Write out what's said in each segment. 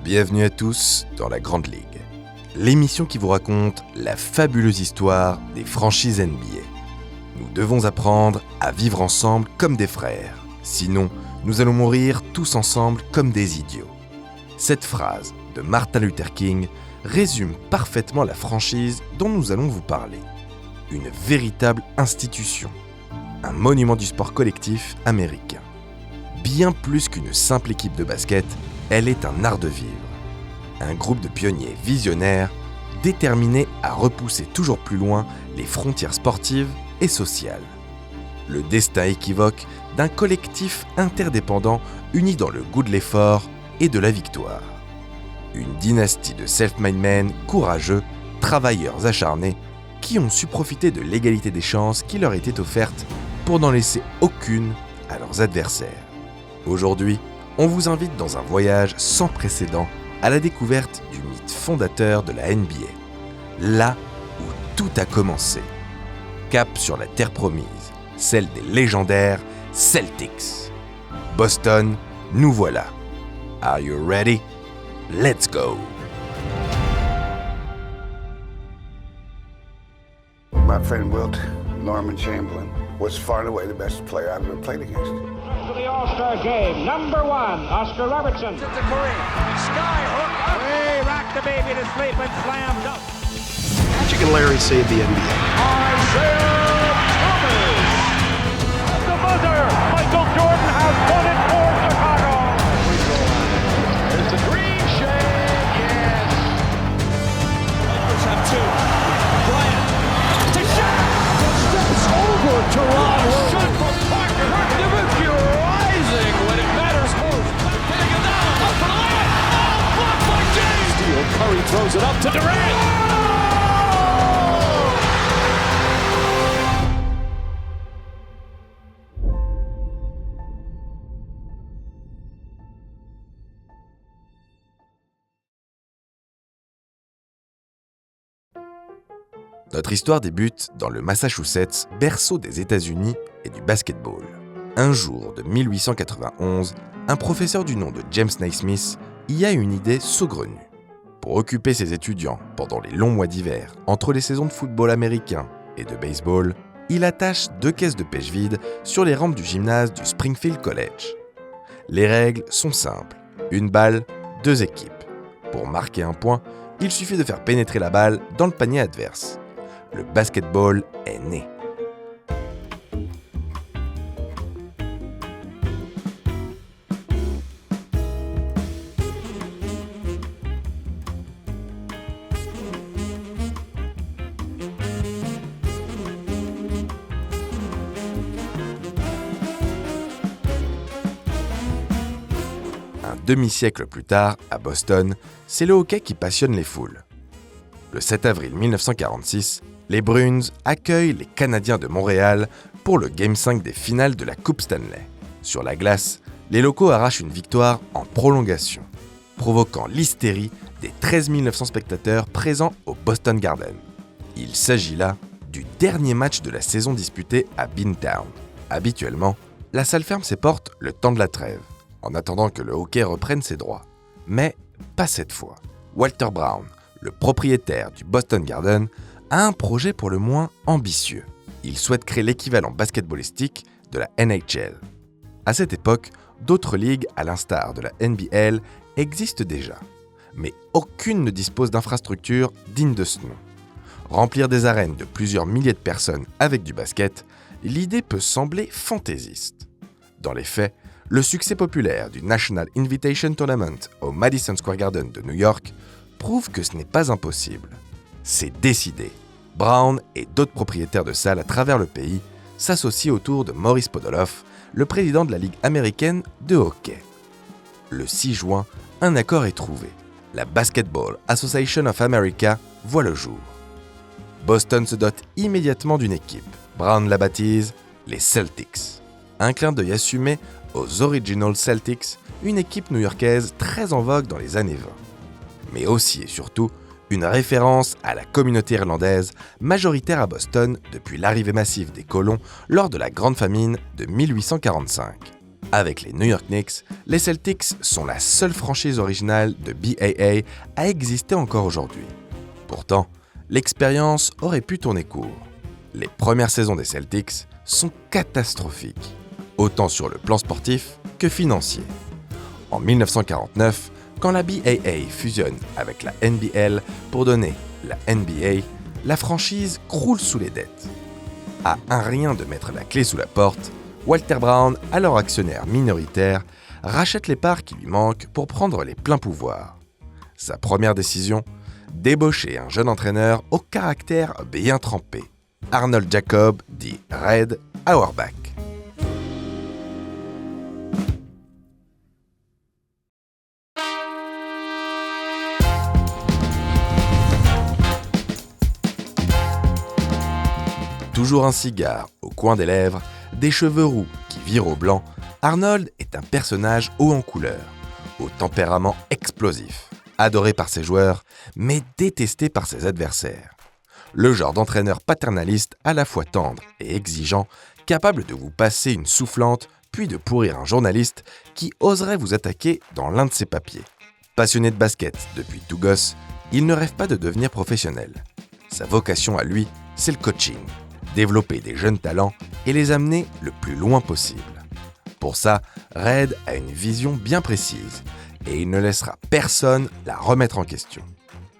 Bienvenue à tous dans la Grande Ligue, l'émission qui vous raconte la fabuleuse histoire des franchises NBA. Nous devons apprendre à vivre ensemble comme des frères, sinon nous allons mourir tous ensemble comme des idiots. Cette phrase de Martin Luther King résume parfaitement la franchise dont nous allons vous parler. Une véritable institution, un monument du sport collectif américain. Bien plus qu'une simple équipe de basket, elle est un art de vivre. Un groupe de pionniers visionnaires, déterminés à repousser toujours plus loin les frontières sportives et sociales. Le destin équivoque d'un collectif interdépendant uni dans le goût de l'effort et de la victoire. Une dynastie de self-made men courageux, travailleurs acharnés, qui ont su profiter de l'égalité des chances qui leur était offerte pour n'en laisser aucune à leurs adversaires. Aujourd'hui, on vous invite dans un voyage sans précédent à la découverte du mythe fondateur de la NBA, là où tout a commencé. Cap sur la terre promise, celle des légendaires Celtics. Boston, nous voilà. Are you ready? Let's go! My friend Wilt, Norman Chamberlain, was far and away the best player I've ever played against. To the All-Star game, number one, Oscar Robertson. To Curry, sky hook up. Hey, rock the baby to sleep and slam dunk. Magic and Larry saved the NBA. Isaiah Thomas. The buzzer. Michael Jordan has won it for Chicago. There's the green shade. Yes. Lakers have two. Bryant to shot. Steps over Toronto. Shot from Parker. Nowitzki rising when it matters most. Hitting it down. Up for the layup. Oh, blocked by James. Steal. Curry throws it up to Durant. Notre histoire débute dans le Massachusetts, berceau des États-Unis et du basketball. Un jour de 1891, un professeur du nom de James Naismith y a une idée saugrenue. Pour occuper ses étudiants pendant les longs mois d'hiver, entre les saisons de football américain et de baseball, il attache 2 caisses de pêche vides sur les rampes du gymnase du Springfield College. Les règles sont simples. 1 balle, 2 équipes. Pour marquer un point, il suffit de faire pénétrer la balle dans le panier adverse. Le basketball est né. Un demi-siècle plus tard, à Boston, c'est le hockey qui passionne les foules. Le 7 avril 1946, les Bruins accueillent les Canadiens de Montréal pour le Game 5 des finales de la Coupe Stanley. Sur la glace, les locaux arrachent une victoire en prolongation, provoquant l'hystérie des 13 900 spectateurs présents au Boston Garden. Il s'agit là du dernier match de la saison disputé à Beantown. Habituellement, la salle ferme ses portes le temps de la trêve, en attendant que le hockey reprenne ses droits. Mais pas cette fois. Walter Brown, le propriétaire du Boston Garden, a un projet pour le moins ambitieux. Il souhaite créer l'équivalent basketballistique de la NHL. À cette époque, d'autres ligues, à l'instar de la NBL, existent déjà. Mais aucune ne dispose d'infrastructures dignes de ce nom. Remplir des arènes de plusieurs milliers de personnes avec du basket, l'idée peut sembler fantaisiste. Dans les faits, le succès populaire du National Invitation Tournament au Madison Square Garden de New York prouve que ce n'est pas impossible. C'est décidé. Brown et d'autres propriétaires de salles à travers le pays s'associent autour de Maurice Podoloff, le président de la Ligue américaine de hockey. Le 6 juin, un accord est trouvé. La Basketball Association of America voit le jour. Boston se dote immédiatement d'une équipe. Brown la baptise les Celtics. Un clin d'œil assumé aux Original Celtics, une équipe new-yorkaise très en vogue dans les années 20. Mais aussi et surtout, une référence à la communauté irlandaise majoritaire à Boston depuis l'arrivée massive des colons lors de la Grande Famine de 1845. Avec les New York Knicks, les Celtics sont la seule franchise originale de BAA à exister encore aujourd'hui. Pourtant, l'expérience aurait pu tourner court. Les premières saisons des Celtics sont catastrophiques, autant sur le plan sportif que financier. En 1949, quand la BAA fusionne avec la NBL pour donner la NBA, la franchise croule sous les dettes. À un rien de mettre la clé sous la porte, Walter Brown, alors actionnaire minoritaire, rachète les parts qui lui manquent pour prendre les pleins pouvoirs. Sa première décision, débaucher un jeune entraîneur au caractère bien trempé, Arnold Jacob, dit Red Auerbach. Toujours un cigare au coin des lèvres, des cheveux roux qui virent au blanc, Arnold est un personnage haut en couleur, au tempérament explosif, adoré par ses joueurs, mais détesté par ses adversaires. Le genre d'entraîneur paternaliste à la fois tendre et exigeant, capable de vous passer une soufflante, puis de pourrir un journaliste qui oserait vous attaquer dans l'un de ses papiers. Passionné de basket depuis tout gosse, il ne rêve pas de devenir professionnel. Sa vocation à lui, c'est le coaching. Développer des jeunes talents et les amener le plus loin possible. Pour ça, Red a une vision bien précise et il ne laissera personne la remettre en question.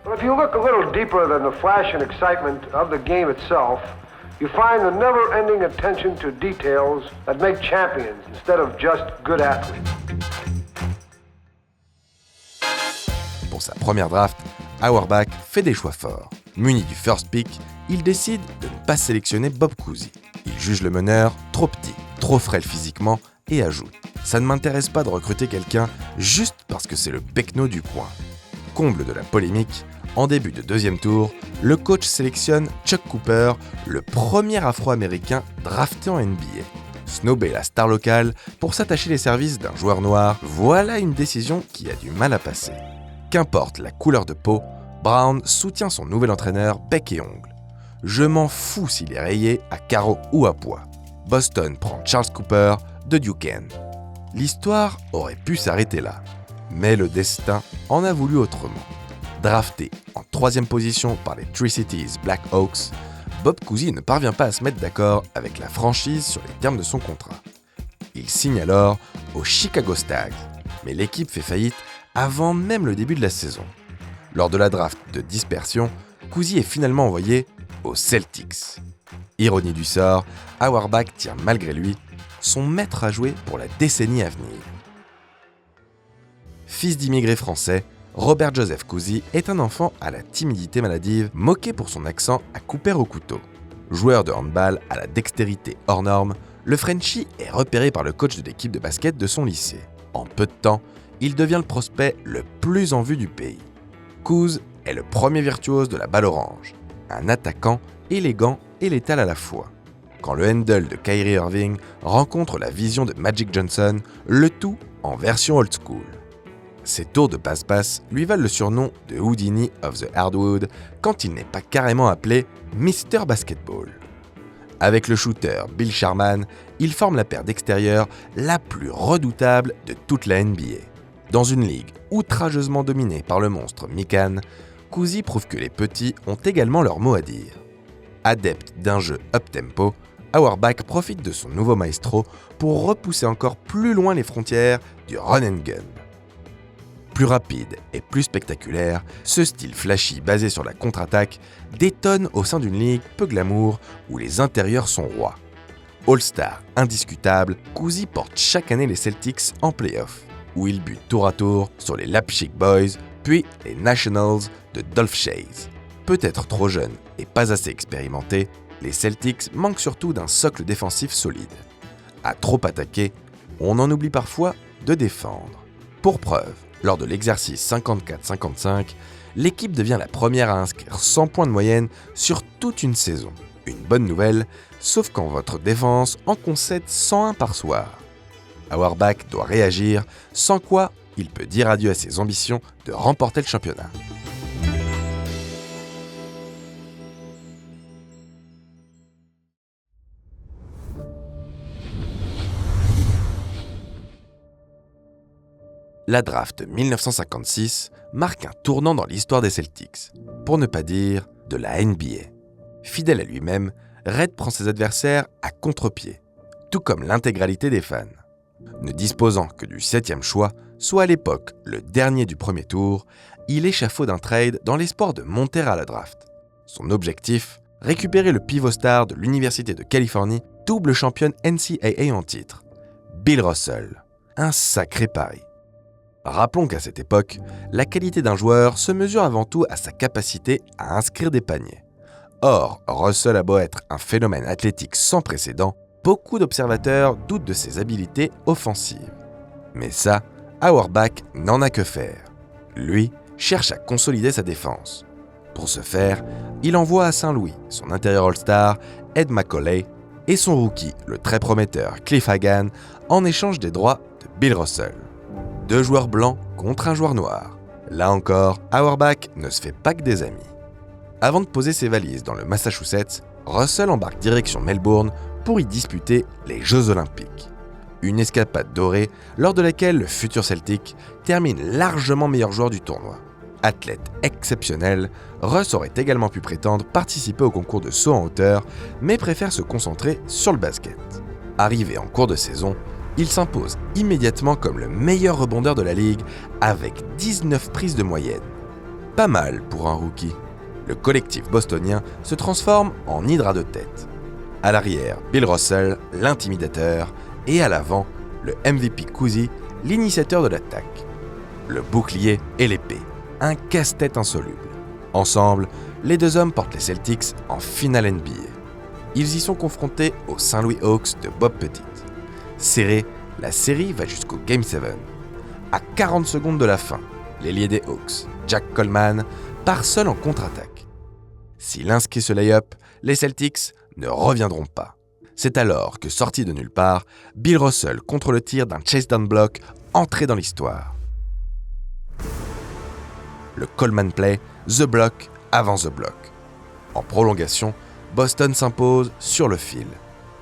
Well, if you look a little deeper than the flash and excitement of the game itself, you find the never-ending attention to details that make champions instead of just good athletes. Pour sa première draft, Auerbach fait des choix forts. Muni du first pick, il décide de ne pas sélectionner Bob Cousy. Il juge le meneur trop petit, trop frêle physiquement et ajoute « Ça ne m'intéresse pas de recruter quelqu'un juste parce que c'est le pecno du coin ». Comble de la polémique, en début de deuxième tour, le coach sélectionne Chuck Cooper, le premier afro-américain drafté en NBA. Snobber la star locale pour s'attacher les services d'un joueur noir, voilà une décision qui a du mal à passer. Qu'importe la couleur de peau, Brown soutient son nouvel entraîneur bec et ongle. Je m'en fous s'il est rayé à carreaux ou à pois. Boston prend Charles Cooper de Duquesne. L'histoire aurait pu s'arrêter là, mais le destin en a voulu autrement. Drafté en 3e position par les Tri-Cities Black Hawks, Bob Cousy ne parvient pas à se mettre d'accord avec la franchise sur les termes de son contrat. Il signe alors aux Chicago Stags, mais l'équipe fait faillite avant même le début de la saison. Lors de la draft de dispersion, Cousy est finalement envoyé aux Celtics. Ironie du sort, Auerbach tient malgré lui son maître à jouer pour la décennie à venir. Fils d'immigrés français, Robert Joseph Cousy est un enfant à la timidité maladive, moqué pour son accent à couper au couteau. Joueur de handball à la dextérité hors norme, le Frenchie est repéré par le coach de l'équipe de basket de son lycée. En peu de temps, il devient le prospect le plus en vue du pays. Couz est le premier virtuose de la balle orange, un attaquant élégant et létal à la fois. Quand le handle de Kyrie Irving rencontre la vision de Magic Johnson, le tout en version old school. Ses tours de passe-passe lui valent le surnom de Houdini of the Hardwood quand il n'est pas carrément appelé Mr. Basketball. Avec le shooter Bill Sharman, il forme la paire d'extérieur la plus redoutable de toute la NBA. Dans une ligue outrageusement dominée par le monstre Mikan, Cousy prouve que les petits ont également leur mot à dire. Adepte d'un jeu up-tempo, Auerbach profite de son nouveau maestro pour repousser encore plus loin les frontières du run and gun. Plus rapide et plus spectaculaire, ce style flashy basé sur la contre-attaque détonne au sein d'une ligue peu glamour où les intérieurs sont rois. All-star indiscutable, Cousy porte chaque année les Celtics en play-off, où il bute tour à tour sur les Leipzig Boys, puis les Nationals de Dolph Schayes. Peut-être trop jeune et pas assez expérimenté, les Celtics manquent surtout d'un socle défensif solide. À trop attaquer, on en oublie parfois de défendre. Pour preuve, lors de l'exercice 54-55, l'équipe devient la première à inscrire 100 points de moyenne sur toute une saison. Une bonne nouvelle, sauf quand votre défense en concède 101 par soir. Auerbach doit réagir, sans quoi il peut dire adieu à ses ambitions de remporter le championnat. La draft 1956 marque un tournant dans l'histoire des Celtics, pour ne pas dire de la NBA. Fidèle à lui-même, Red prend ses adversaires à contre-pied, tout comme l'intégralité des fans. Ne disposant que du 7e choix, soit à l'époque le dernier du premier tour, il échafaude un trade dans l'espoir de monter à la draft. Son objectif, récupérer le pivot star de l'Université de Californie, double championne NCAA en titre, Bill Russell. Un sacré pari. Rappelons qu'à cette époque, la qualité d'un joueur se mesure avant tout à sa capacité à inscrire des paniers. Or, Russell a beau être un phénomène athlétique sans précédent, beaucoup d'observateurs doutent de ses habiletés offensives. Mais ça, Auerbach n'en a que faire. Lui cherche à consolider sa défense. Pour ce faire, il envoie à Saint-Louis son intérieur All-Star, Ed Macaulay, et son rookie, le très prometteur Cliff Hagan, en échange des droits de Bill Russell. 2 joueurs blancs contre un joueur noir. Là encore, Auerbach ne se fait pas que des amis. Avant de poser ses valises dans le Massachusetts, Russell embarque direction Melbourne pour y disputer les Jeux Olympiques. Une escapade dorée lors de laquelle le futur Celtic termine largement meilleur joueur du tournoi. Athlète exceptionnel, Russ aurait également pu prétendre participer au concours de saut en hauteur, mais préfère se concentrer sur le basket. Arrivé en cours de saison, il s'impose immédiatement comme le meilleur rebondeur de la ligue avec 19 prises de moyenne. Pas mal pour un rookie. Le collectif bostonien se transforme en hydre à 2 têtes. À l'arrière, Bill Russell, l'intimidateur, et à l'avant, le MVP Cousy, l'initiateur de l'attaque. Le bouclier et l'épée, un casse-tête insoluble. Ensemble, les 2 hommes portent les Celtics en finale NBA. Ils y sont confrontés aux St. Louis Hawks de Bob Pettit. Serré, la série va jusqu'au Game 7. À 40 secondes de la fin, l'ailier des Hawks, Jack Coleman, part seul en contre-attaque. S'il inscrit ce lay-up, les Celtics ne reviendront pas. C'est alors que, sorti de nulle part, Bill Russell contre le tir d'un chase down block entré dans l'histoire. Le Coleman play, the block avant the block. En prolongation, Boston s'impose sur le fil.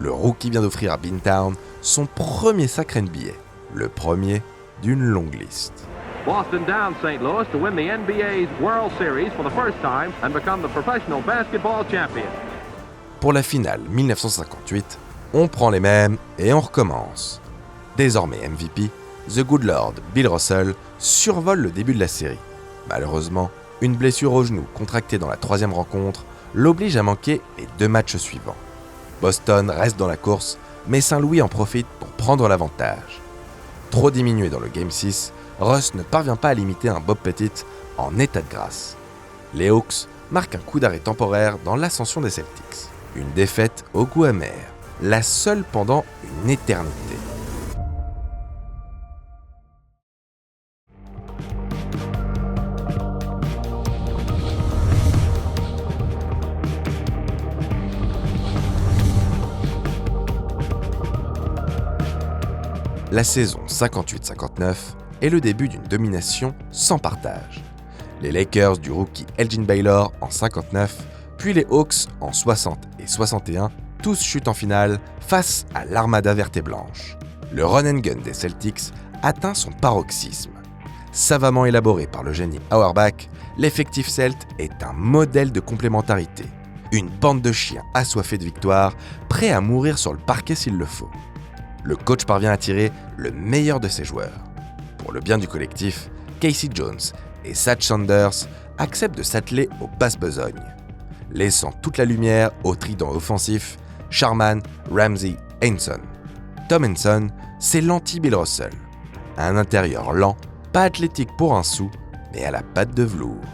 Le rookie vient d'offrir à Beantown son premier sacre NBA, le premier d'une longue liste. Boston down St. Louis to win the NBA's World Series for the first time and become the professional basketball champion. Pour la finale 1958, on prend les mêmes et on recommence. Désormais MVP, The Good Lord Bill Russell survole le début de la série. Malheureusement, une blessure au genou contractée dans la 3e rencontre l'oblige à manquer les 2 matchs suivants. Boston reste dans la course, mais Saint-Louis en profite pour prendre l'avantage. Trop diminué dans le Game 6, Russ ne parvient pas à limiter un Bob Pettit en état de grâce. Les Hawks marquent un coup d'arrêt temporaire dans l'ascension des Celtics. Une défaite au goût amer, la seule pendant une éternité. La saison 58-59 est le début d'une domination sans partage. Les Lakers du rookie Elgin Baylor en 59, puis les Hawks en 60 et 61, tous chutent en finale face à l'armada verte et blanche. Le run and gun des Celtics atteint son paroxysme. Savamment élaboré par le génie Auerbach, l'effectif celte est un modèle de complémentarité. Une bande de chiens assoiffés de victoire, prêts à mourir sur le parquet s'il le faut. Le coach parvient à tirer le meilleur de ses joueurs. Pour le bien du collectif, Casey Jones et Satch Sanders acceptent de s'atteler aux basses besognes, laissant toute la lumière au trident offensif Sharman, Ramsey, Henson. Tom Henson, c'est l'anti-Bill Russell. Un intérieur lent, pas athlétique pour un sou, mais à la patte de velours.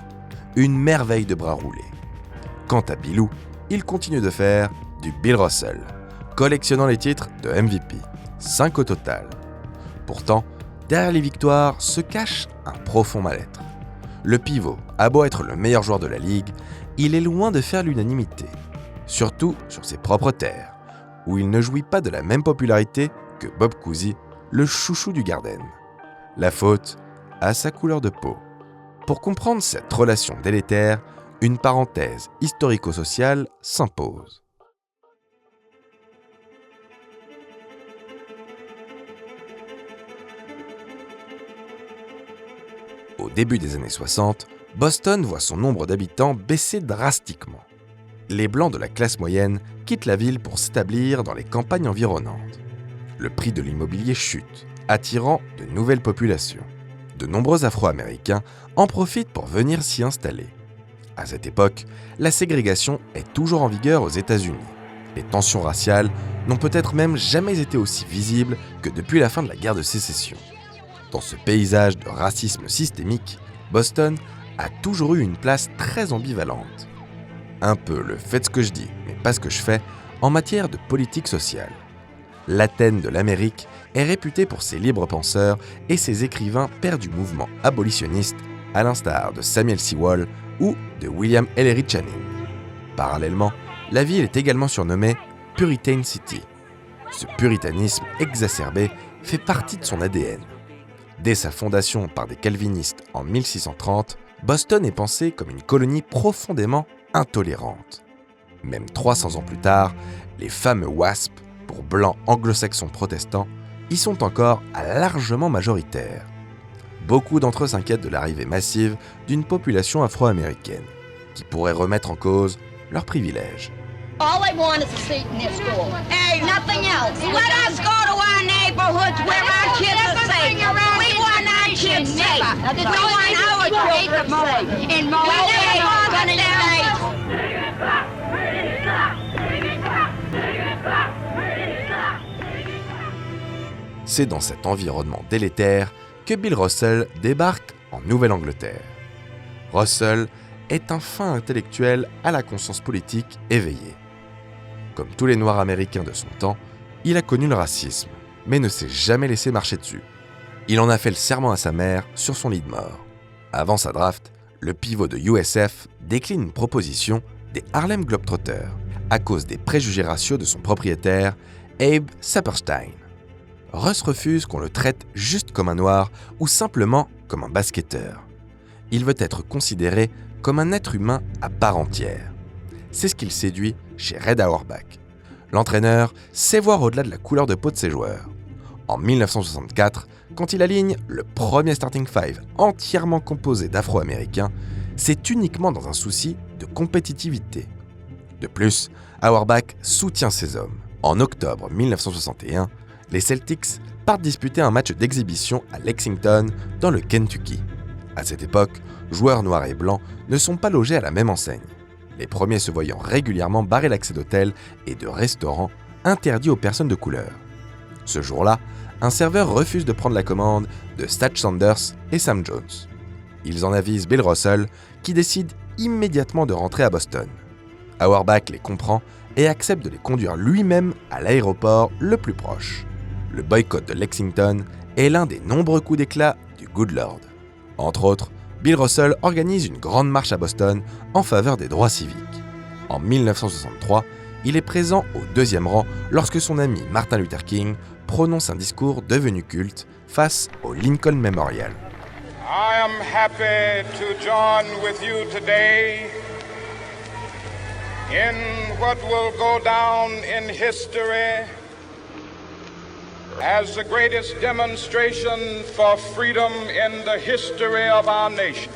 Une merveille de bras roulés. Quant à Billou, il continue de faire du Bill Russell, collectionnant les titres de MVP, 5 au total. Pourtant, derrière les victoires se cache un profond mal-être. Le pivot a beau être le meilleur joueur de la ligue, il est loin de faire l'unanimité, surtout sur ses propres terres, où il ne jouit pas de la même popularité que Bob Cousy, le chouchou du Garden. La faute à sa couleur de peau. Pour comprendre cette relation délétère, une parenthèse historico-sociale s'impose. Au début des années 60, Boston voit son nombre d'habitants baisser drastiquement. Les Blancs de la classe moyenne quittent la ville pour s'établir dans les campagnes environnantes. Le prix de l'immobilier chute, attirant de nouvelles populations. De nombreux Afro-Américains en profitent pour venir s'y installer. À cette époque, la ségrégation est toujours en vigueur aux États-Unis. Les tensions raciales n'ont peut-être même jamais été aussi visibles que depuis la fin de la guerre de sécession. Dans ce paysage de racisme systémique, Boston a toujours eu une place très ambivalente. Un peu le « faites ce que je dis, mais pas ce que je fais » en matière de politique sociale. L'Athènes de l'Amérique est réputée pour ses libres penseurs et ses écrivains pères du mouvement abolitionniste, à l'instar de Samuel Sewall ou de William Ellery Channing. Parallèlement, la ville est également surnommée Puritan City. Ce puritanisme exacerbé fait partie de son ADN. Dès sa fondation par des calvinistes en 1630, Boston est pensée comme une colonie profondément intolérante. Même 300 ans plus tard, les fameux WASP, pour blancs anglo-saxons protestants, y sont encore largement majoritaires. Beaucoup d'entre eux s'inquiètent de l'arrivée massive d'une population afro-américaine, qui pourrait remettre en cause leurs privilèges. All I want is a seat in this school. Hey, nothing else. Let us go to our neighborhoods where our kids are safe. We want our kids safe. We want our children safe. And we never want them safe. C'est dans cet environnement délétère que Bill Russell débarque en Nouvelle-Angleterre. Russell est un fin intellectuel à la conscience politique éveillée. Comme tous les Noirs américains de son temps, il a connu le racisme, mais ne s'est jamais laissé marcher dessus. Il en a fait le serment à sa mère sur son lit de mort. Avant sa draft, le pivot de USF décline une proposition des Harlem Globetrotters à cause des préjugés raciaux de son propriétaire, Abe Saperstein. Russ refuse qu'on le traite juste comme un noir ou simplement comme un basketteur. Il veut être considéré comme un être humain à part entière. C'est ce qu'il séduit chez Red Auerbach. L'entraîneur sait voir au-delà de la couleur de peau de ses joueurs. En 1964, quand il aligne le premier starting five entièrement composé d'Afro-Américains, c'est uniquement dans un souci de compétitivité. De plus, Auerbach soutient ses hommes. En octobre 1961, les Celtics partent disputer un match d'exhibition à Lexington, dans le Kentucky. À cette époque, joueurs noirs et blancs ne sont pas logés à la même enseigne, les premiers se voyant régulièrement barrer l'accès d'hôtels et de restaurants interdits aux personnes de couleur. Ce jour-là, un serveur refuse de prendre la commande de Statch Sanders et Sam Jones. Ils en avisent Bill Russell, qui décide immédiatement de rentrer à Boston. Auerbach les comprend et accepte de les conduire lui-même à l'aéroport le plus proche. Le boycott de Lexington est l'un des nombreux coups d'éclat du Good Lord. Entre autres, Bill Russell organise une grande marche à Boston en faveur des droits civiques. En 1963, il est présent au deuxième rang lorsque son ami Martin Luther King prononce un discours devenu culte face au Lincoln Memorial. I am happy to join with you today in what will go down in history as the greatest demonstration for freedom in the history of our nation.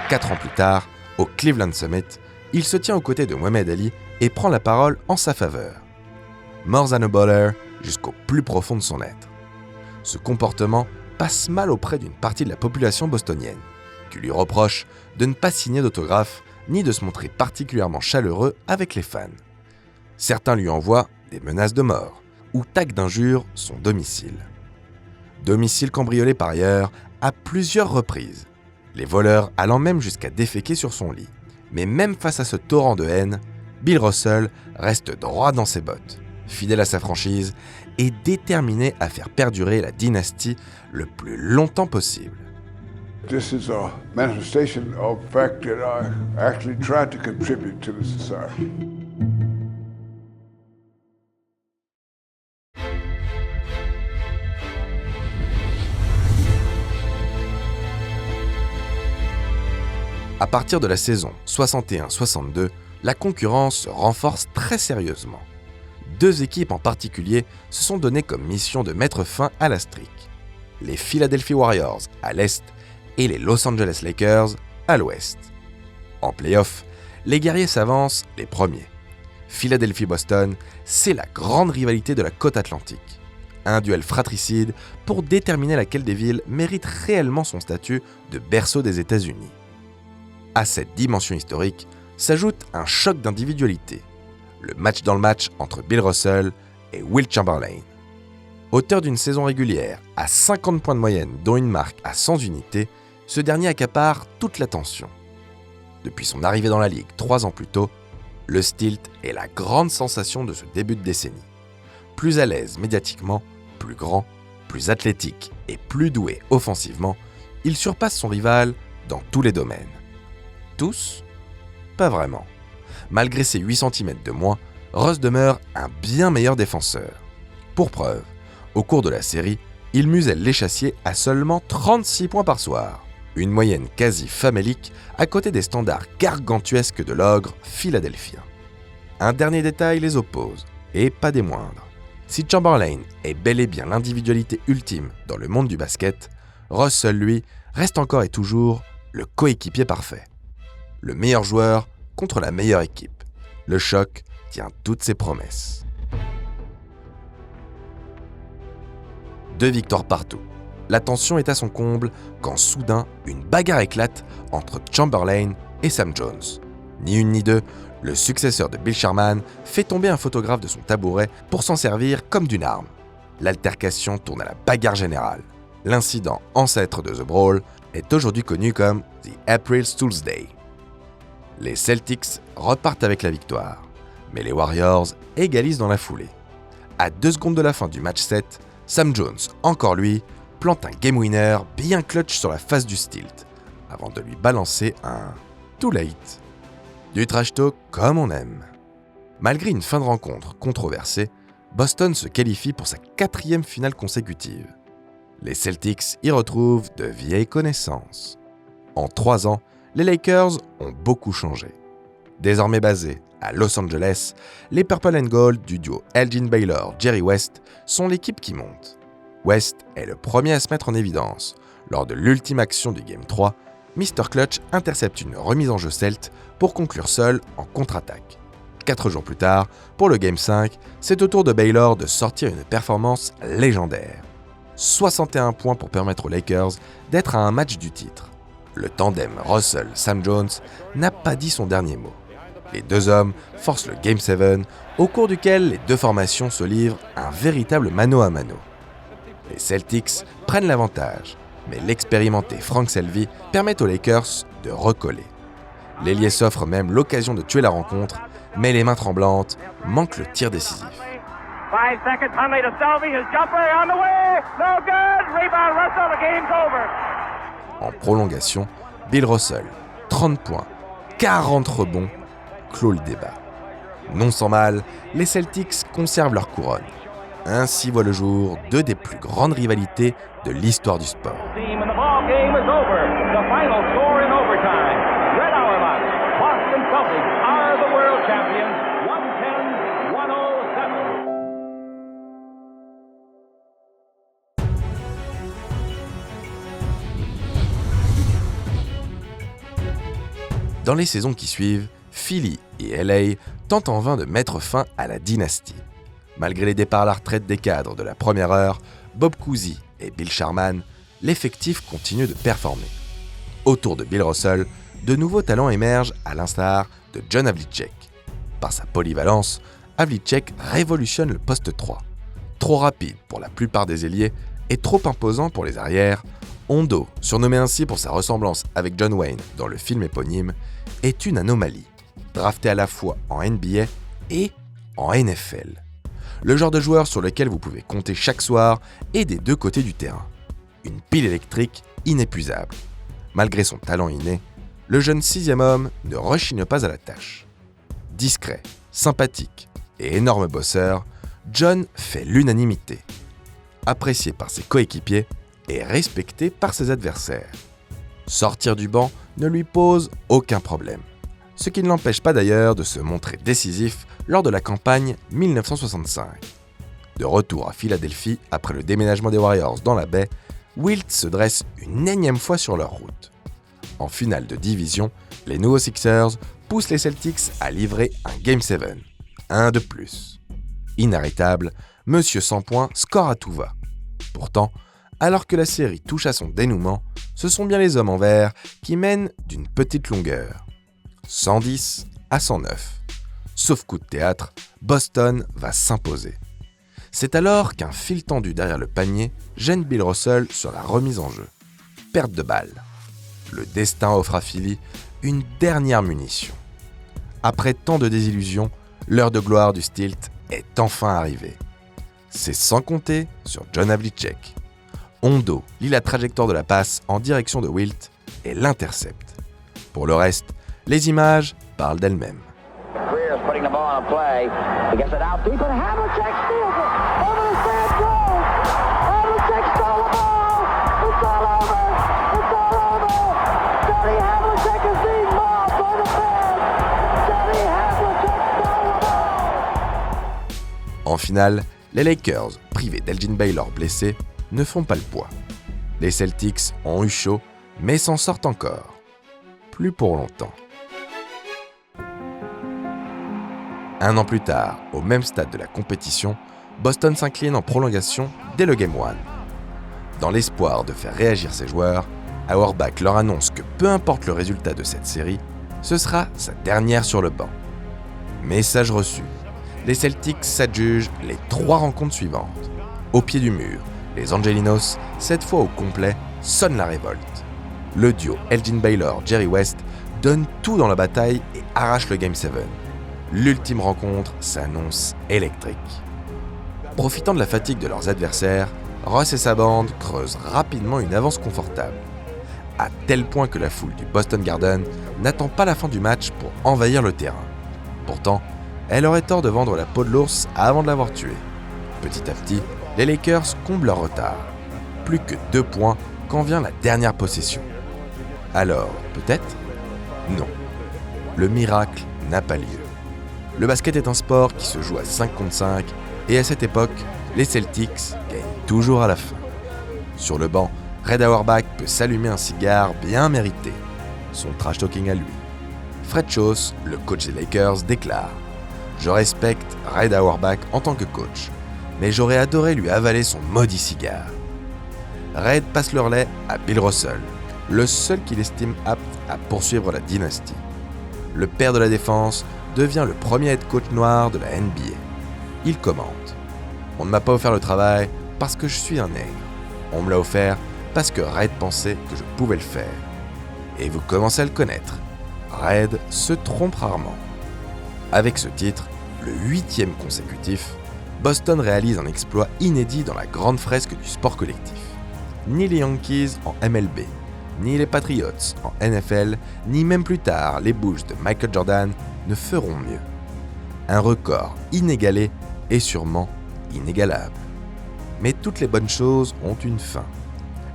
4 ans plus tard, au Cleveland Summit, il se tient aux côtés de Mohamed Ali et prend la parole en sa faveur. More than a baller jusqu'au plus profond de son être. Ce comportement passe mal auprès d'une partie de la population bostonienne, qui lui reproche de ne pas signer d'autographe ni de se montrer particulièrement chaleureux avec les fans. Certains lui envoient des menaces de mort ou taguent d'injures son domicile. Domicile cambriolé par ailleurs à plusieurs reprises, les voleurs allant même jusqu'à déféquer sur son lit. Mais même face à ce torrent de haine, Bill Russell reste droit dans ses bottes, fidèle à sa franchise et déterminé à faire perdurer la dynastie le plus longtemps possible. This is a manifestation of the fact that I actually tried to contribute to the society. À partir de la saison 61-62, la concurrence se renforce très sérieusement. 2 équipes en particulier se sont données comme mission de mettre fin à la streak. Les Philadelphia Warriors à l'est et les Los Angeles Lakers à l'ouest. En play-off, les guerriers s'avancent les premiers. Philadelphie-Boston, c'est la grande rivalité de la côte atlantique. Un duel fratricide pour déterminer laquelle des villes mérite réellement son statut de berceau des États-Unis. À cette dimension historique s'ajoute un choc d'individualité. Le match dans le match entre Bill Russell et Wilt Chamberlain. Auteur d'une saison régulière à 50 points de moyenne dont une marque à 100 unités, ce dernier accapare toute l'attention. Depuis son arrivée dans la Ligue 3 ans plus tôt, le Stilt est la grande sensation de ce début de décennie. Plus à l'aise médiatiquement, plus grand, plus athlétique et plus doué offensivement, il surpasse son rival dans tous les domaines. Tous ? Pas vraiment. Malgré ses 8 cm de moins, Russ demeure un bien meilleur défenseur. Pour preuve, au cours de la série, il muselle l'échassier à seulement 36 points par soir. Une moyenne quasi famélique à côté des standards gargantuesques de l'ogre philadelphien. Un dernier détail les oppose, et pas des moindres. Si Chamberlain est bel et bien l'individualité ultime dans le monde du basket, Russell, lui, reste encore et toujours le coéquipier parfait. Le meilleur joueur contre la meilleure équipe. Le choc tient toutes ses promesses. 2 victoires partout. La tension est à son comble quand soudain, une bagarre éclate entre Chamberlain et Sam Jones. Ni une ni deux, le successeur de Bill Sherman fait tomber un photographe de son tabouret pour s'en servir comme d'une arme. L'altercation tourne à la bagarre générale. L'incident ancêtre de The Brawl est aujourd'hui connu comme The April Stools Day. Les Celtics repartent avec la victoire, mais les Warriors égalisent dans la foulée. À 2 secondes de la fin du match 7, Sam Jones, encore lui, plante un game winner bien clutch sur la face du Stilt, avant de lui balancer un too late. Du trash talk comme on aime. Malgré une fin de rencontre controversée, Boston se qualifie pour sa 4e finale consécutive. Les Celtics y retrouvent de vieilles connaissances. En 3 ans, les Lakers ont beaucoup changé. Désormais basés à Los Angeles, les Purple and Gold du duo Elgin Baylor-Jerry West sont l'équipe qui monte. West est le premier à se mettre en évidence. Lors de l'ultime action du Game 3, Mr. Clutch intercepte une remise en jeu celte pour conclure seul en contre-attaque. 4 jours plus tard, pour le Game 5, c'est au tour de Baylor de sortir une performance légendaire. 61 points pour permettre aux Lakers d'être à un match du titre. Le tandem Russell-Sam Jones n'a pas dit son dernier mot. Les 2 hommes forcent le Game 7, au cours duquel les 2 formations se livrent un véritable mano à mano. Les Celtics prennent l'avantage, mais l'expérimenté Frank Selby permet aux Lakers de recoller. L'ailier s'offre même l'occasion de tuer la rencontre, mais les mains tremblantes manquent le tir décisif. 5 seconds, penalty to Selby, his jumper on the way, no good, rebound Russell, the game's over. En prolongation, Bill Russell, 30 points, 40 rebonds, clôt le débat. Non sans mal, les Celtics conservent leur couronne. Ainsi voit le jour 2 des plus grandes rivalités de l'histoire du sport. Dans les saisons qui suivent, Philly et LA tentent en vain de mettre fin à la dynastie. Malgré les départs à la retraite des cadres de la première heure, Bob Cousy et Bill Sherman, l'effectif continue de performer. Autour de Bill Russell, de nouveaux talents émergent à l'instar de John Havlicek. Par sa polyvalence, Havlicek révolutionne le poste 3. Trop rapide pour la plupart des ailiers et trop imposant pour les arrières, Hondo, surnommé ainsi pour sa ressemblance avec John Wayne dans le film éponyme, est une anomalie, drafté à la fois en NBA et en NFL. Le genre de joueur sur lequel vous pouvez compter chaque soir et des 2 côtés du terrain. Une pile électrique inépuisable. Malgré son talent inné, le jeune 6e homme ne rechigne pas à la tâche. Discret, sympathique et énorme bosseur, John fait l'unanimité. Apprécié par ses coéquipiers et respecté par ses adversaires. Sortir du banc ne lui pose aucun problème. ce qui ne l'empêche pas d'ailleurs de se montrer décisif lors de la campagne 1965. De retour à Philadelphie après le déménagement des Warriors dans la baie, Wilt se dresse une énième fois sur leur route. En finale de division, les nouveaux Sixers poussent les Celtics à livrer un Game 7, un de plus. Inarrêtable, Monsieur 100 points score à tout va. Pourtant, alors que la série touche à son dénouement, ce sont bien les hommes en vert qui mènent d'une petite longueur. 110 à 109. Sauf coup de théâtre, Boston va s'imposer. C'est alors qu'un fil tendu derrière le panier gêne Bill Russell sur la remise en jeu. Perte de balle. Le destin offre à Philly une dernière munition. Après tant de désillusions, l'heure de gloire du Stilt est enfin arrivée. C'est sans compter sur John Havlicek. Hondo lit la trajectoire de la passe en direction de Wilt et l'intercepte. Pour le reste, les images parlent d'elles-mêmes. Greer's putting the ball on a play. He gets it out deep, and Havlicek steals it. Over the stand goes. Havlicek stole the ball. It's all over. It's all over. Johnny Havlicek is being mobbed by the fans. Johnny Havlicek stole the ball. En finale, les Lakers, privés d'Elgin Baylor blessé, ne font pas le poids. Les Celtics ont eu chaud, mais s'en sortent encore. Plus pour longtemps. Un an plus tard, au même stade de la compétition, Boston s'incline en prolongation dès le Game 1. Dans l'espoir de faire réagir ses joueurs, Auerbach leur annonce que peu importe le résultat de cette série, ce sera sa dernière sur le banc. Message reçu. Les Celtics s'adjugent les 3 rencontres suivantes. Au pied du mur, les Angelinos, cette fois au complet, sonnent la révolte. Le duo Elgin Baylor-Jerry West donne tout dans la bataille et arrache le Game 7. L'ultime rencontre s'annonce électrique. Profitant de la fatigue de leurs adversaires, Ross et sa bande creusent rapidement une avance confortable, à tel point que la foule du Boston Garden n'attend pas la fin du match pour envahir le terrain. Pourtant, elle aurait tort de vendre la peau de l'ours avant de l'avoir tué. Petit à petit, les Lakers comblent leur retard. Plus que 2 points quand vient la dernière possession. Alors, peut-être ? Non. Le miracle n'a pas lieu. Le basket est un sport qui se joue à 5 contre 5 et à cette époque, les Celtics gagnent toujours à la fin. Sur le banc, Red Auerbach peut s'allumer un cigare bien mérité. Son trash talking à lui. Fred Chauce, le coach des Lakers, déclare « Je respecte Red Auerbach en tant que coach, mais j'aurais adoré lui avaler son maudit cigare. » Red passe le relais à Bill Russell, le seul qu'il estime apte à poursuivre la dynastie. Le père de la défense devient le premier head coach noir de la NBA. Il commente « On ne m'a pas offert le travail parce que je suis un nègre. On me l'a offert parce que Red pensait que je pouvais le faire. Et vous commencez à le connaître. Red se trompe rarement. » Avec ce titre, le 8e consécutif, Boston réalise un exploit inédit dans la grande fresque du sport collectif. Ni les Yankees en MLB, ni les Patriots en NFL, ni même plus tard les Bulls de Michael Jordan ne feront mieux. Un record inégalé et sûrement inégalable. Mais toutes les bonnes choses ont une fin.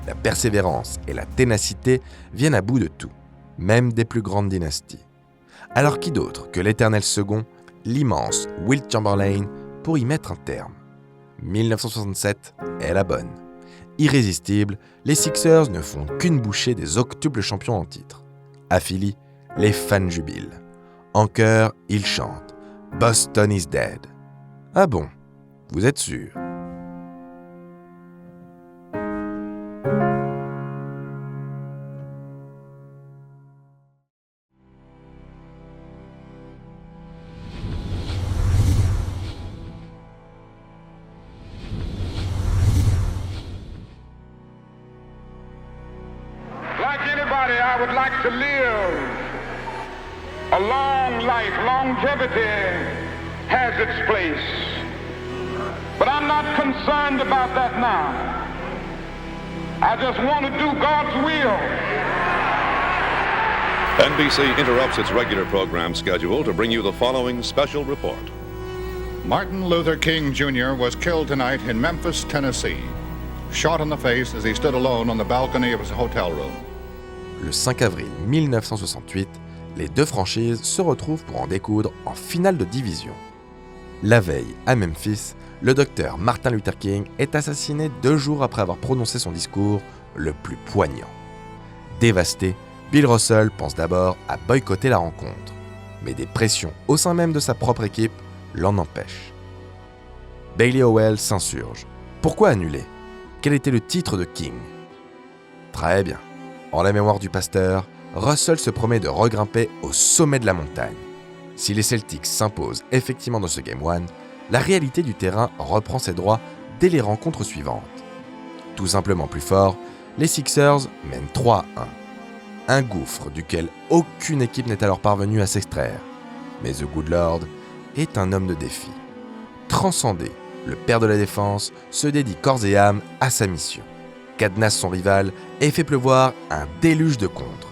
La persévérance et la ténacité viennent à bout de tout, même des plus grandes dynasties. Alors qui d'autre que l'éternel second, l'immense Wilt Chamberlain, pour y mettre un terme. 1967 est la bonne. Irrésistibles, les Sixers ne font qu'une bouchée des octuples champions en titre. À Philly, les fans jubilent. En chœur, ils chantent « Boston is dead ». Ah bon, vous êtes sûr ? I would like to live a long life. Longevity has its place. But I'm not concerned about that now. I just want to do God's will. NBC interrupts its regular program schedule to bring you the following special report. Martin Luther King Jr. was killed tonight in Memphis, Tennessee, shot in the face as he stood alone on the balcony of his hotel room. Le 5 avril 1968, les deux franchises se retrouvent pour en découdre en finale de division. La veille, à Memphis, le docteur Martin Luther King est assassiné 2 jours après avoir prononcé son discours le plus poignant. Dévasté, Bill Russell pense d'abord à boycotter la rencontre, mais des pressions au sein même de sa propre équipe l'en empêchent. Bailey Howell s'insurge. Pourquoi annuler ? Quel était le titre de King ? Très bien. En la mémoire du pasteur, Russell se promet de regrimper au sommet de la montagne. Si les Celtics s'imposent effectivement dans ce Game 1, la réalité du terrain reprend ses droits dès les rencontres suivantes. Tout simplement plus fort, les Sixers mènent 3-1. Un gouffre duquel aucune équipe n'est alors parvenue à s'extraire. Mais The Good Lord est un homme de défi. Transcendé, le père de la défense se dédie corps et âme à sa mission. Cadenasse son rival et fait pleuvoir un déluge de contres.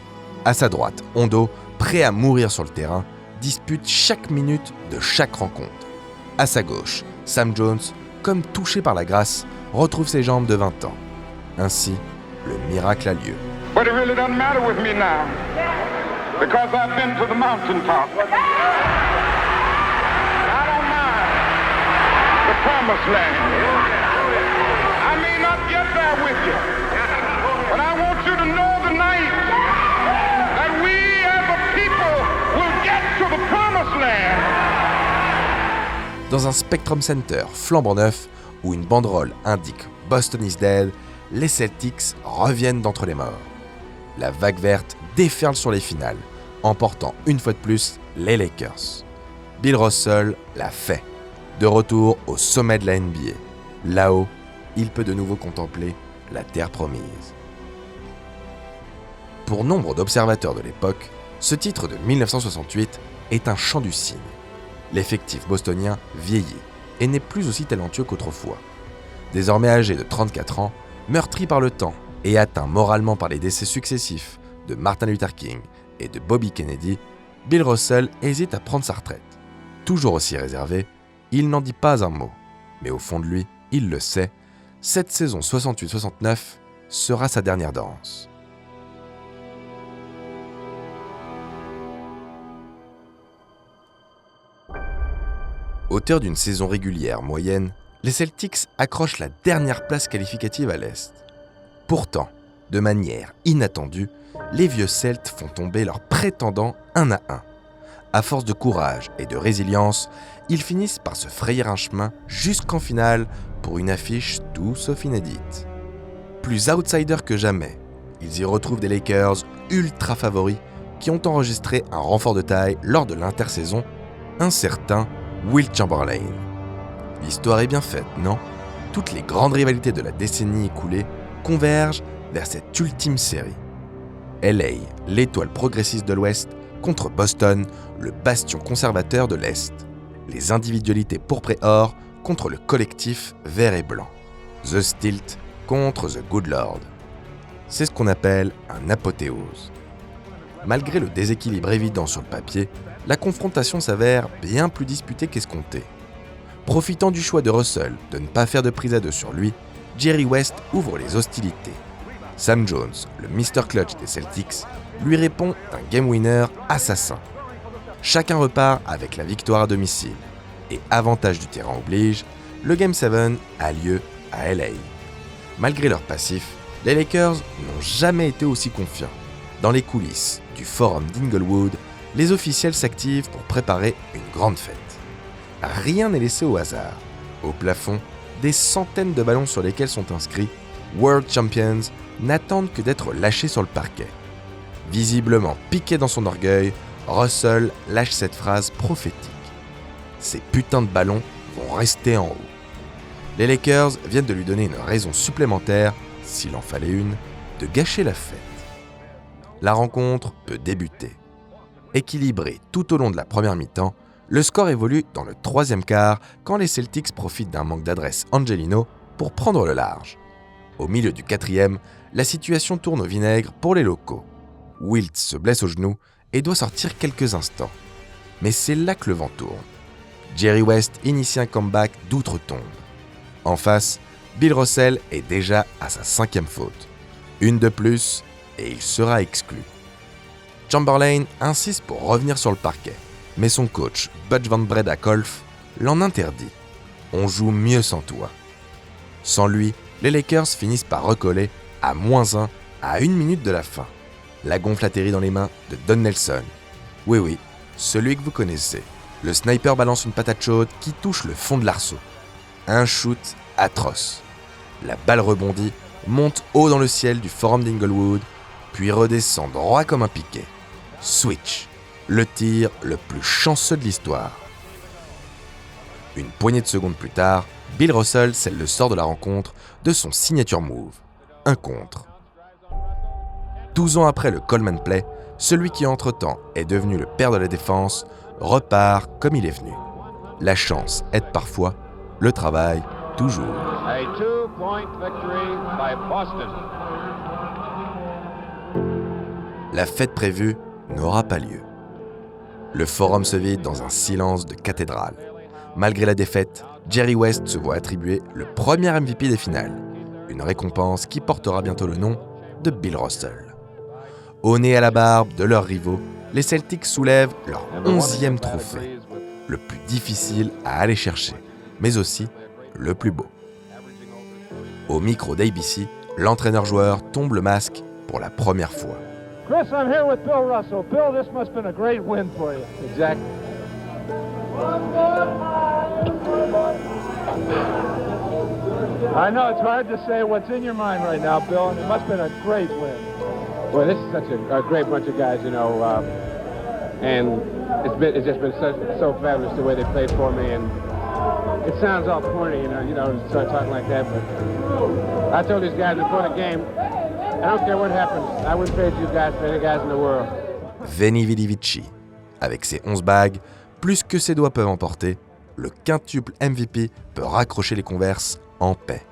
À sa droite, Hondo, prêt à mourir sur le terrain, dispute chaque minute de chaque rencontre. À sa gauche, Sam Jones, comme touché par la grâce, retrouve ses jambes de 20 ans. Ainsi, le miracle a lieu. But it really doesn't matter with me now, because I've been to the mountaintop. I don't mind the promised land. I may not get there with you, but I want you to know tonight that we as a people will get to the promised land. Dans un Spectrum Center flambant neuf, où une banderole indique « Boston is dead », les Celtics reviennent d'entre les morts. La vague verte déferle sur les finales, emportant une fois de plus les Lakers. Bill Russell l'a fait. De retour au sommet de la NBA. Là-haut, il peut de nouveau contempler la terre promise. Pour nombre d'observateurs de l'époque, ce titre de 1968 est un chant du cygne. L'effectif bostonien vieillit et n'est plus aussi talentueux qu'autrefois. Désormais âgé de 34 ans, meurtri par le temps et atteint moralement par les décès successifs de Martin Luther King et de Bobby Kennedy, Bill Russell hésite à prendre sa retraite. Toujours aussi réservé, il n'en dit pas un mot. Mais au fond de lui, il le sait, cette saison 68-69 sera sa dernière danse. Auteur d'une saison régulière moyenne, les Celtics accrochent la dernière place qualificative à l'Est. Pourtant, de manière inattendue, les vieux Celtes font tomber leurs prétendants 1 à 1. À force de courage et de résilience, ils finissent par se frayer un chemin jusqu'en finale pour une affiche tout sauf inédite. Plus outsiders que jamais, ils y retrouvent des Lakers ultra favoris qui ont enregistré un renfort de taille lors de l'intersaison, un certain Wilt Chamberlain. L'histoire est bien faite, non ? Toutes les grandes rivalités de la décennie écoulée convergent vers cette ultime série. LA, l'étoile progressiste de l'Ouest, contre Boston, le bastion conservateur de l'Est. Les individualités pourpre et or contre le collectif vert et blanc. The Stilt contre The Good Lord. C'est ce qu'on appelle un apothéose. Malgré le déséquilibre évident sur le papier, la confrontation s'avère bien plus disputée qu'escompté. Profitant du choix de Russell de ne pas faire de prise à deux sur lui, Jerry West ouvre les hostilités. Sam Jones, le Mr. Clutch des Celtics, lui répond d'un game winner assassin. Chacun repart avec la victoire à domicile. Et avantage du terrain oblige, le Game 7 a lieu à LA. Malgré leur passif, les Lakers n'ont jamais été aussi confiants. Dans les coulisses du Forum d'Inglewood, les officiels s'activent pour préparer une grande fête. Rien n'est laissé au hasard. Au plafond, des centaines de ballons sur lesquels sont inscrits « World Champions » n'attendent que d'être lâchés sur le parquet. Visiblement piqué dans son orgueil, Russell lâche cette phrase prophétique. Ces putains de ballons vont rester en haut. Les Lakers viennent de lui donner une raison supplémentaire, s'il en fallait une, de gâcher la fête. La rencontre peut débuter. Équilibré tout au long de la première mi-temps, le score évolue dans le troisième quart quand les Celtics profitent d'un manque d'adresse Angelino pour prendre le large. Au milieu du quatrième, la situation tourne au vinaigre pour les locaux. Wilt se blesse au genou et doit sortir quelques instants. Mais c'est là que le vent tourne. Jerry West initie un comeback d'outre-tombe. En face, Bill Russell est déjà à sa 5e faute. Une de plus et il sera exclu. Chamberlain insiste pour revenir sur le parquet, mais son coach, Butch Van Breda Kolff, l'en interdit. On joue mieux sans toi. Sans lui, les Lakers finissent par recoller à -1 à 1 minute de la fin. La gonfle atterrit dans les mains de Don Nelson. Oui, celui que vous connaissez. Le sniper balance une patate chaude qui touche le fond de l'arceau. Un shoot atroce. La balle rebondit, monte haut dans le ciel du forum d'Inglewood, puis redescend droit comme un piquet. Switch, le tir le plus chanceux de l'histoire. Une poignée de secondes plus tard, Bill Russell scelle le sort de la rencontre de son signature move, un contre. 12 ans après le Coleman Play, celui qui entre-temps est devenu le père de la défense repart comme il est venu. La chance aide parfois, le travail toujours. A 2-point victory by Boston. La fête prévue n'aura pas lieu. Le forum se vide dans un silence de cathédrale. Malgré la défaite, Jerry West se voit attribuer le premier MVP des finales, une récompense qui portera bientôt le nom de Bill Russell. Au nez à la barbe de leurs rivaux, les Celtics soulèvent leur 11e trophée, le plus difficile à aller chercher, mais aussi le plus beau. Au micro d'ABC, l'entraîneur-joueur tombe le masque pour la première fois. Chris, I'm here with Bill Russell. Bill, this must have been a great win for you. Exactly. I know it's hard to say what's in your mind right now, Bill, and it must have been a great win. Well, this is such a great bunch of guys, you know, and it's just been so fabulous the way they played for me, and it sounds all corny, you know, to start talking like that, but I told these guys before the game, I don't care what happens, I wouldn't trade you guys for any guys in the world. Veni Vidi Vici. Avec ses 11 bagues, plus que ses doigts peuvent emporter, le quintuple MVP peut raccrocher les converses en paix.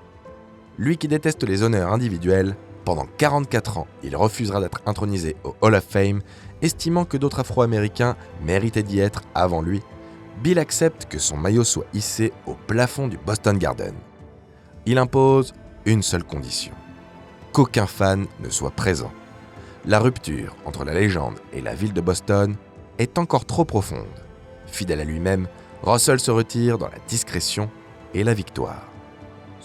Lui qui déteste les honneurs individuels, pendant 44 ans, il refusera d'être intronisé au Hall of Fame, estimant que d'autres Afro-Américains méritaient d'y être avant lui. Bill accepte que son maillot soit hissé au plafond du Boston Garden. Il impose une seule condition, qu'aucun fan ne soit présent. La rupture entre la légende et la ville de Boston est encore trop profonde. Fidèle à lui-même, Russell se retire dans la discrétion et la victoire.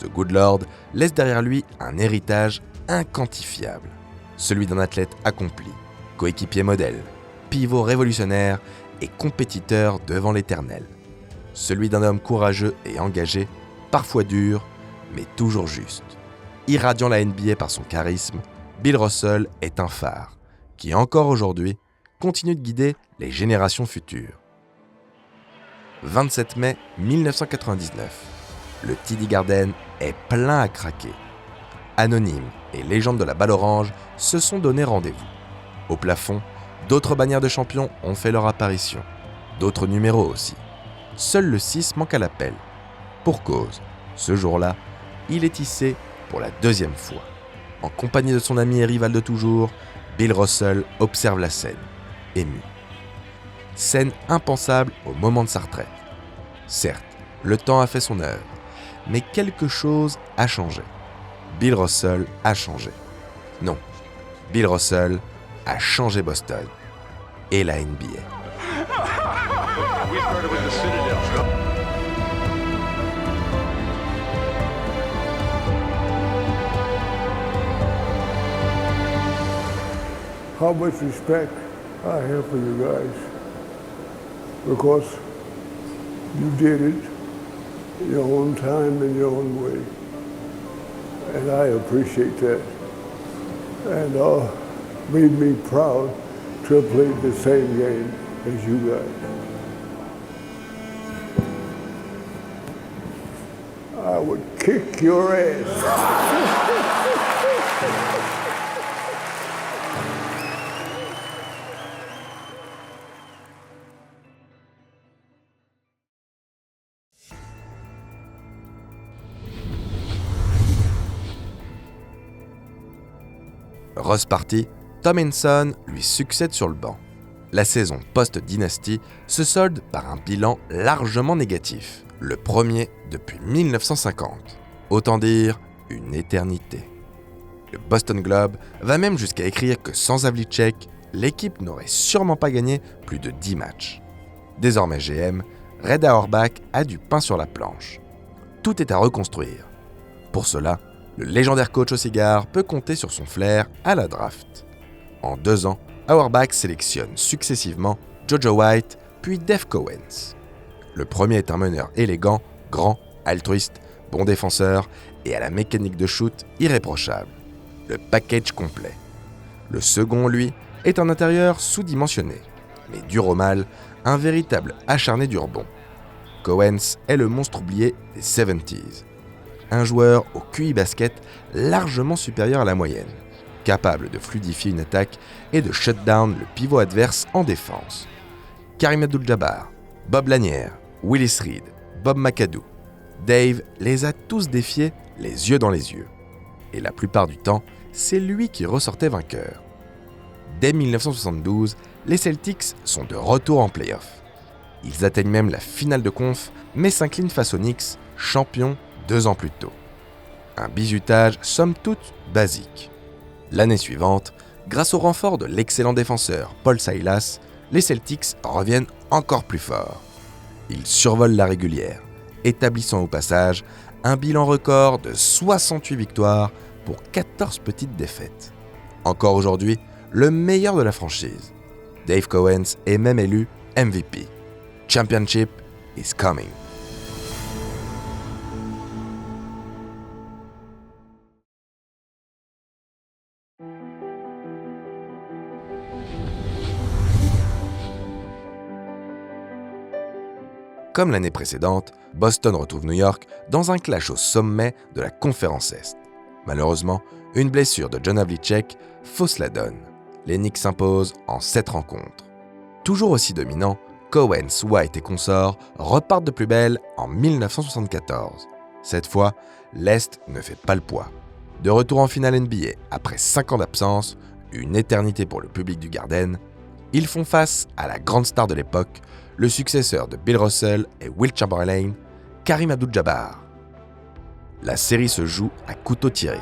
The Good Lord laisse derrière lui un héritage inquantifiable, celui d'un athlète accompli, coéquipier modèle, pivot révolutionnaire et compétiteur devant l'éternel. Celui d'un homme courageux et engagé, parfois dur, mais toujours juste. Irradiant la NBA par son charisme, Bill Russell est un phare qui, encore aujourd'hui, continue de guider les générations futures. 27 mai 1999. Le TD Garden est plein à craquer. Anonymes et légendes de la balle orange se sont donné rendez-vous. Au plafond, d'autres bannières de champions ont fait leur apparition. D'autres numéros aussi. Seul le 6 manque à l'appel. Pour cause, ce jour-là, il est hissé pour la 2e fois. En compagnie de son ami et rival de toujours, Bill Russell observe la scène, ému. Scène impensable au moment de sa retraite. Certes, le temps a fait son œuvre, mais quelque chose a changé. Bill Russell a changé. Non, Bill Russell a changé Boston et la NBA. How much respect I have for you guys, because you did it in your own time and your own way, and I appreciate that, and made me proud to have played the same game as you guys. I would kick your ass. Russ parti, Tom Henson lui succède sur le banc. La saison post-dynastie se solde par un bilan largement négatif, le premier depuis 1950. Autant dire une éternité. Le Boston Globe va même jusqu'à écrire que sans Havlicek, l'équipe n'aurait sûrement pas gagné plus de 10 matchs. Désormais GM, Red Auerbach a du pain sur la planche. Tout est à reconstruire. Pour cela, le légendaire coach au cigare peut compter sur son flair à la draft. En 2 ans, Auerbach sélectionne successivement Jojo White puis Dave Cowens. Le premier est un meneur élégant, grand, altruiste, bon défenseur et à la mécanique de shoot irréprochable. Le package complet. Le second, lui, est un intérieur sous-dimensionné, mais dur au mal, un véritable acharné du rebond. Cowens est le monstre oublié des 70s. Un joueur au QI basket largement supérieur à la moyenne, capable de fluidifier une attaque et de shut down le pivot adverse en défense. Karim Abdul-Jabbar, Bob Lanier, Willis Reed, Bob McAdoo, Dave les a tous défiés les yeux dans les yeux. Et la plupart du temps, c'est lui qui ressortait vainqueur. Dès 1972, les Celtics sont de retour en play-off. Ils atteignent même la finale de conf, mais s'inclinent face aux Knicks, champions 2 ans plus tôt. Un bizutage somme toute basique. L'année suivante, grâce au renfort de l'excellent défenseur Paul Silas, les Celtics reviennent encore plus forts. Ils survolent la régulière, établissant au passage un bilan record de 68 victoires pour 14 petites défaites. Encore aujourd'hui, le meilleur de la franchise. Dave Cowens est même élu MVP. Championship is coming. Comme l'année précédente, Boston retrouve New York dans un clash au sommet de la conférence Est. Malheureusement, une blessure de John Havlicek fausse la donne. Les Knicks s'imposent en 7 rencontres. Toujours aussi dominants, Cowens, White et consorts repartent de plus belle en 1974. Cette fois, l'Est ne fait pas le poids. De retour en finale NBA après 5 ans d'absence, une éternité pour le public du Garden, ils font face à la grande star de l'époque, le successeur de Bill Russell et Wilt Chamberlain, Karim Abdul-Jabbar. La série se joue à couteau tiré.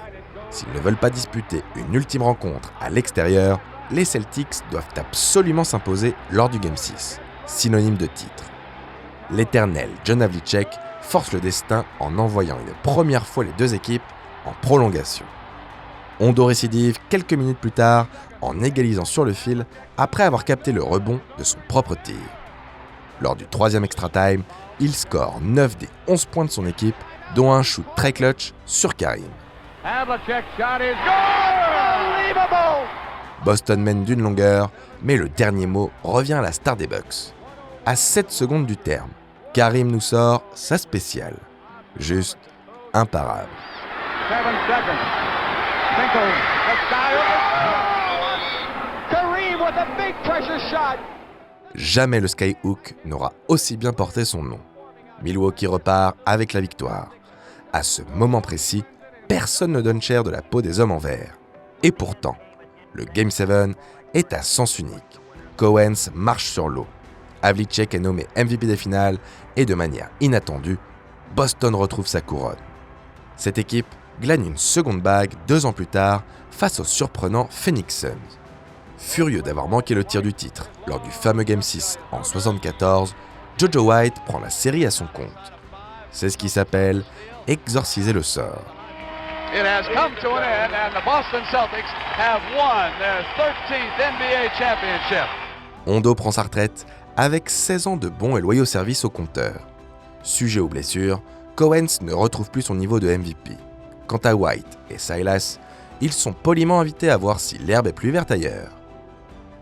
S'ils ne veulent pas disputer une ultime rencontre à l'extérieur, les Celtics doivent absolument s'imposer lors du Game 6, synonyme de titre. L'éternel John Havlicek force le destin en envoyant une première fois les 2 équipes en prolongation. Hondo récidive quelques minutes plus tard en égalisant sur le fil après avoir capté le rebond de son propre tir. Lors du 3e extra time, il score 9 des 11 points de son équipe, dont un shoot très clutch sur Karim. Boston mène d'une longueur, mais le dernier mot revient à la star des Bucks. À 7 secondes du terme, Karim nous sort sa spéciale. Juste imparable. 7 seconds. Kareem with a big pressure shot. Jamais le Skyhook n'aura aussi bien porté son nom. Milwaukee repart avec la victoire. À ce moment précis, personne ne donne cher de la peau des hommes en vert. Et pourtant, le Game 7 est à sens unique. Cowens marche sur l'eau. Havlicek est nommé MVP des finales et de manière inattendue, Boston retrouve sa couronne. Cette équipe glane une seconde bague 2 ans plus tard face au surprenant Phoenix Suns. Furieux d'avoir manqué le tir du titre lors du fameux Game 6 en 1974, Jojo White prend la série à son compte. C'est ce qui s'appelle exorciser le sort. It has come to an end and the Boston Celtics have won their 13th NBA championship. Hondo prend sa retraite avec 16 ans de bons et loyaux services au compteur. Sujet aux blessures, Cowens ne retrouve plus son niveau de MVP. Quant à White et Silas, ils sont poliment invités à voir si l'herbe est plus verte ailleurs.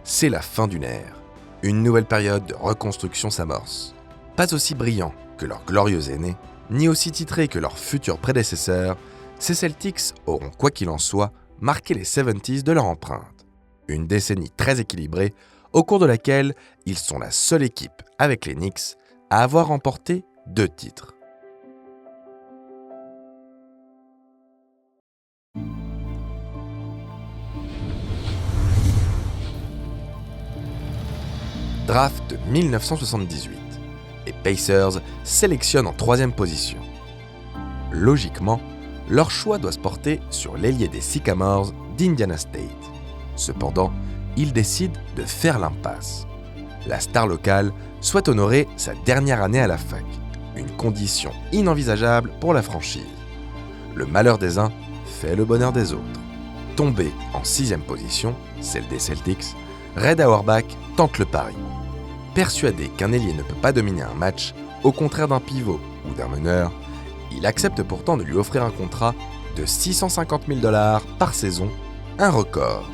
C'est la fin d'une ère. Une nouvelle période de reconstruction s'amorce. Pas aussi brillant que leurs glorieux aînés, ni aussi titrés que leurs futurs prédécesseurs, ces Celtics auront, quoi qu'il en soit, marqué les 70s de leur empreinte. Une décennie très équilibrée, au cours de laquelle ils sont la seule équipe, avec les Knicks, à avoir remporté 2 titres. Draft de 1978. Les Pacers sélectionnent en 3e position. Logiquement, leur choix doit se porter sur l'ailier des Sycamores d'Indiana State. Cependant, il décide de faire l'impasse. La star locale souhaite honorer sa dernière année à la fac, une condition inenvisageable pour la franchise. Le malheur des uns fait le bonheur des autres. Tombé en 6e position, celle des Celtics, Red Auerbach tente le pari. Persuadé qu'un ailier ne peut pas dominer un match, au contraire d'un pivot ou d'un meneur, il accepte pourtant de lui offrir un contrat de $650 000 par saison, un record.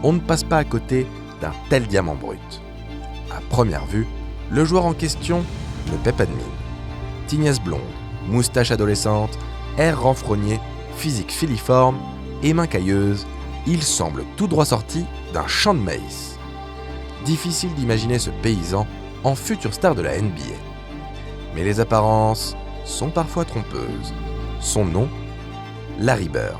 On ne passe pas à côté d'un tel diamant brut. À première vue, le joueur en question ne paie pas de mine. Tignesse blonde, moustache adolescente, air renfrogné, physique filiforme et main cailleuse, il semble tout droit sorti d'un champ de maïs. Difficile d'imaginer ce paysan en future star de la NBA. Mais les apparences sont parfois trompeuses. Son nom, Larry Bird.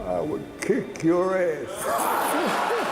I would kick your ass.